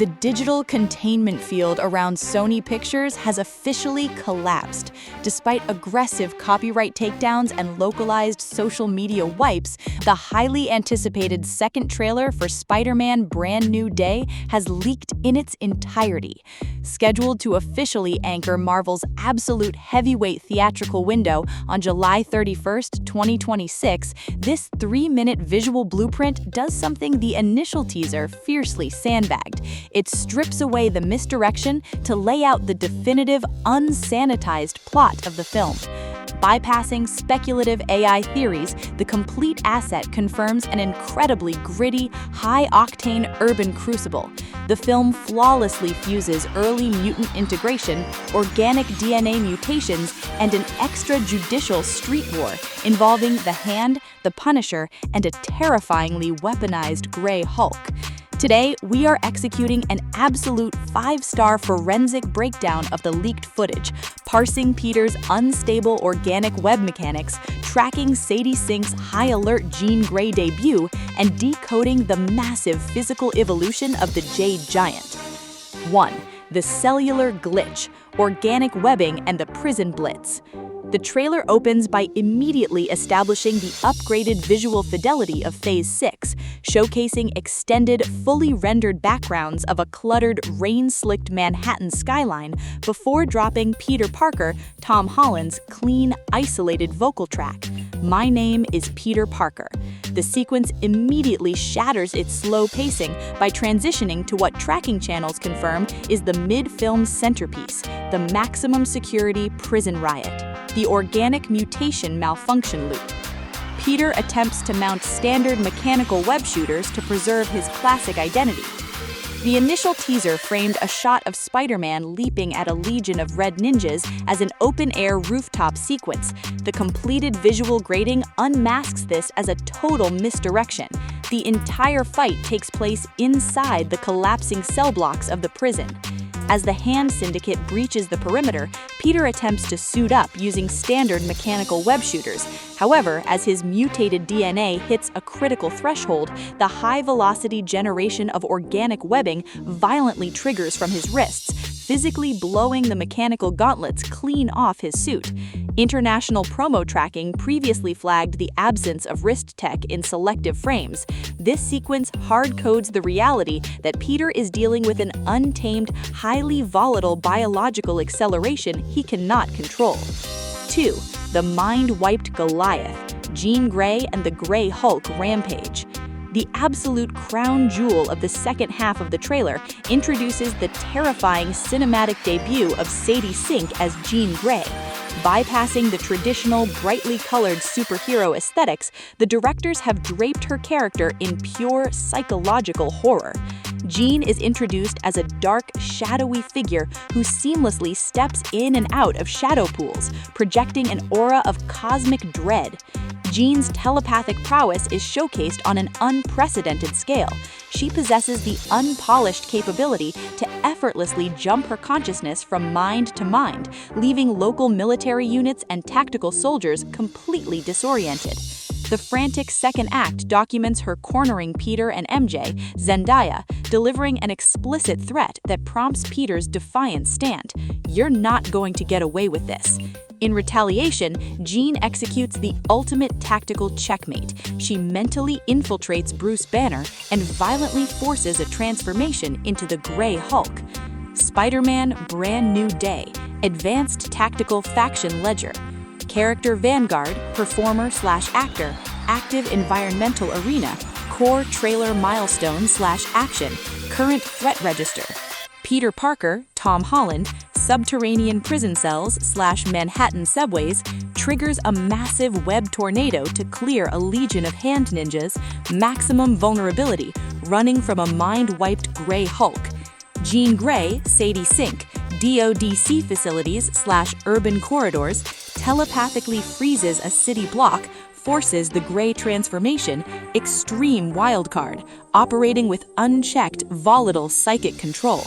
The digital containment field around Sony Pictures has officially collapsed. Despite aggressive copyright takedowns and localized social media wipes, the highly anticipated second trailer for Spider-Man Brand New Day has leaked in its entirety. Scheduled to officially anchor Marvel's absolute heavyweight theatrical window on July 31st, 2026, this 3-minute visual blueprint does something the initial teaser fiercely sandbagged. It strips away the misdirection to lay out the definitive, unsanitized plot of the film. Bypassing speculative AI theories, the complete asset confirms an incredibly gritty, high-octane urban crucible. The film flawlessly fuses early mutant integration, organic DNA mutations, and an extrajudicial street war involving the Hand, the Punisher, and a terrifyingly weaponized Grey Hulk. Today, we are executing an absolute 5-star forensic breakdown of the leaked footage, parsing Peter's unstable organic web mechanics, tracking Sadie Sink's high-alert Jean Grey debut, and decoding the massive physical evolution of the Jade Giant. 1. The cellular glitch, organic webbing, and the prison Blitz. The trailer opens by immediately establishing the upgraded visual fidelity of Phase 6, showcasing extended, fully rendered backgrounds of a cluttered, rain-slicked Manhattan skyline before dropping Peter Parker, Tom Holland's clean, isolated vocal track, "My name is Peter Parker." The sequence immediately shatters its slow pacing by transitioning to what tracking channels confirm is the mid-film centerpiece, the maximum security prison riot. The organic mutation malfunction loop. Peter attempts to mount standard mechanical web shooters to preserve his classic identity. The initial teaser framed a shot of Spider-Man leaping at a legion of red ninjas as an open-air rooftop sequence. The completed visual grading unmasks this as a total misdirection. The entire fight takes place inside the collapsing cell blocks of the prison. As the Hand Syndicate breaches the perimeter, Peter attempts to suit up using standard mechanical web shooters. However, as his mutated DNA hits a critical threshold, the high-velocity generation of organic webbing violently triggers from his wrists, physically blowing the mechanical gauntlets clean off his suit. International promo tracking previously flagged the absence of wrist tech in selective frames. This sequence hard-codes the reality that Peter is dealing with an untamed, highly volatile biological acceleration he cannot control. 2. The mind-wiped Goliath, Jean Grey and the Grey Hulk rampage. The absolute crown jewel of the second half of the trailer introduces the terrifying cinematic debut of Sadie Sink as Jean Grey. Bypassing the traditional, brightly colored superhero aesthetics, the directors have draped her character in pure psychological horror. Jean is introduced as a dark, shadowy figure who seamlessly steps in and out of shadow pools, projecting an aura of cosmic dread. Jean's telepathic prowess is showcased on an unprecedented scale. She possesses the unpolished capability to effortlessly jump her consciousness from mind to mind, leaving local military units and tactical soldiers completely disoriented. The frantic second act documents her cornering Peter and MJ, Zendaya, delivering an explicit threat that prompts Peter's defiant stand. "You're not going to get away with this." In retaliation, Jean executes the ultimate tactical checkmate. She mentally infiltrates Bruce Banner and violently forces a transformation into the Grey Hulk. Spider-Man Brand New Day, Advanced Tactical Faction Ledger. Character Vanguard, Performer/Actor, Active Environmental Arena, Core Trailer Milestone/Action, Current Threat Register. Peter Parker, Tom Holland, Subterranean prison cells/Manhattan subways, triggers a massive web tornado to clear a legion of hand ninjas, maximum vulnerability, running from a mind-wiped Grey Hulk. Jean Grey, Sadie Sink, DODC facilities/urban corridors, telepathically freezes a city block, forces the Grey transformation, extreme wildcard, operating with unchecked, volatile psychic control.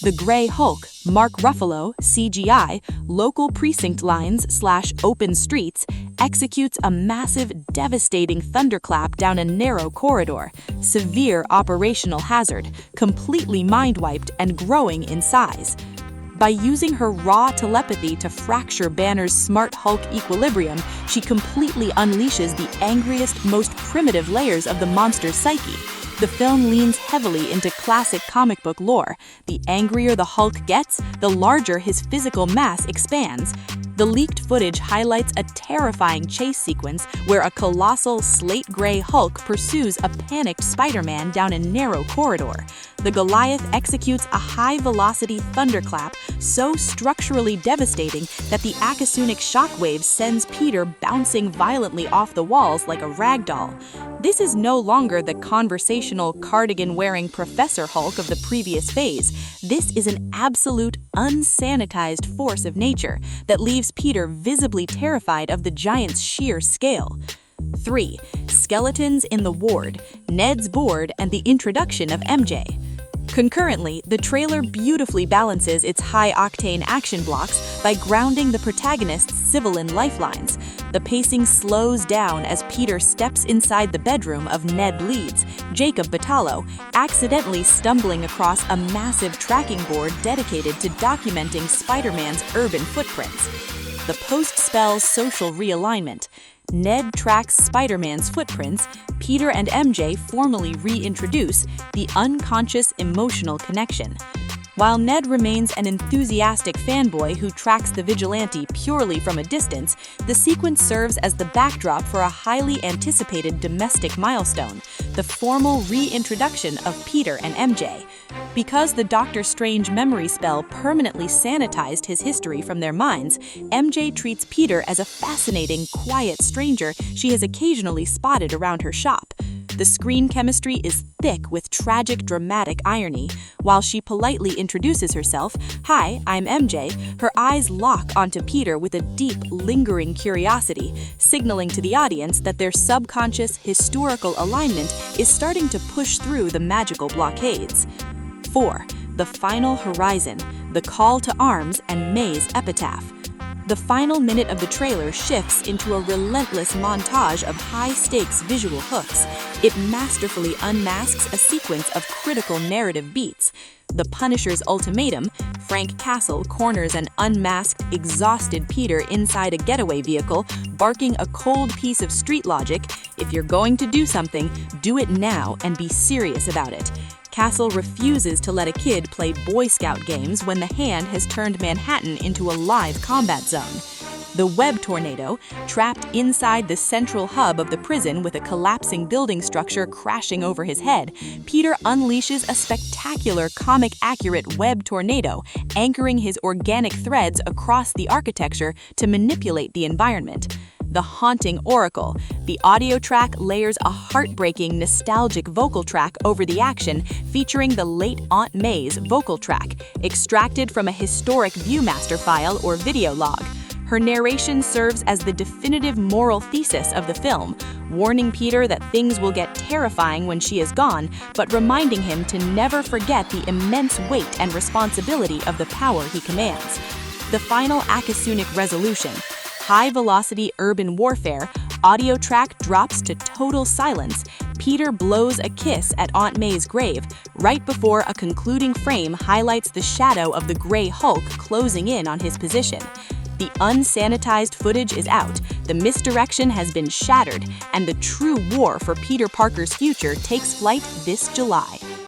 The Grey Hulk, Mark Ruffalo, CGI, local precinct lines/open streets, executes a massive, devastating thunderclap down a narrow corridor, severe operational hazard, completely mind-wiped and growing in size. By using her raw telepathy to fracture Banner's smart Hulk equilibrium, she completely unleashes the angriest, most primitive layers of the monster's psyche. The film leans heavily into classic comic book lore. The angrier the Hulk gets, the larger his physical mass expands. The leaked footage highlights a terrifying chase sequence where a colossal slate-Grey Hulk pursues a panicked Spider-Man down a narrow corridor. The Goliath executes a high-velocity thunderclap so structurally devastating that the Akasunic shockwave sends Peter bouncing violently off the walls like a rag doll. This is no longer the conversational, cardigan-wearing Professor Hulk of the previous phase. This is an absolute, unsanitized force of nature that leaves Peter visibly terrified of the giant's sheer scale. 3. Skeletons in the Ward, Ned's board, and the introduction of MJ. Concurrently, the trailer beautifully balances its high-octane action blocks by grounding the protagonist's civilian lifelines. The pacing slows down as Peter steps inside the bedroom of Ned Leeds, Jacob Batallo, accidentally stumbling across a massive tracking board dedicated to documenting Spider-Man's urban footprints. The post-spell social realignment. Ned tracks Spider-Man's footprints, Peter and MJ formally reintroduce the unconscious emotional connection. While Ned remains an enthusiastic fanboy who tracks the vigilante purely from a distance, the sequence serves as the backdrop for a highly anticipated domestic milestone, the formal reintroduction of Peter and MJ. Because the Doctor Strange memory spell permanently sanitized his history from their minds, MJ treats Peter as a fascinating, quiet stranger she has occasionally spotted around her shop. The screen chemistry is thick with tragic, dramatic irony. While she politely introduces herself, "Hi, I'm MJ," her eyes lock onto Peter with a deep, lingering curiosity, signaling to the audience that their subconscious, historical alignment is starting to push through the magical blockades. 4. The Final Horizon, the Call to Arms, and May's Epitaph. The final minute of the trailer shifts into a relentless montage of high-stakes visual hooks. It masterfully unmasks a sequence of critical narrative beats. The Punisher's ultimatum, Frank Castle corners an unmasked, exhausted Peter inside a getaway vehicle, barking a cold piece of street logic: if you're going to do something, do it now and be serious about it. Castle refuses to let a kid play Boy Scout games when the Hand has turned Manhattan into a live combat zone. The web tornado, trapped inside the central hub of the prison with a collapsing building structure crashing over his head, Peter unleashes a spectacular comic-accurate web tornado, anchoring his organic threads across the architecture to manipulate the environment. The Haunting Oracle. The audio track layers a heartbreaking, nostalgic vocal track over the action, featuring the late Aunt May's vocal track, extracted from a historic Viewmaster file or video log. Her narration serves as the definitive moral thesis of the film, warning Peter that things will get terrifying when she is gone, but reminding him to never forget the immense weight and responsibility of the power he commands. The final Akasunic resolution. High-velocity urban warfare, audio track drops to total silence. Peter blows a kiss at Aunt May's grave, right before a concluding frame highlights the shadow of the Grey Hulk closing in on his position. The unsanitized footage is out, the misdirection has been shattered, and the true war for Peter Parker's future takes flight this July.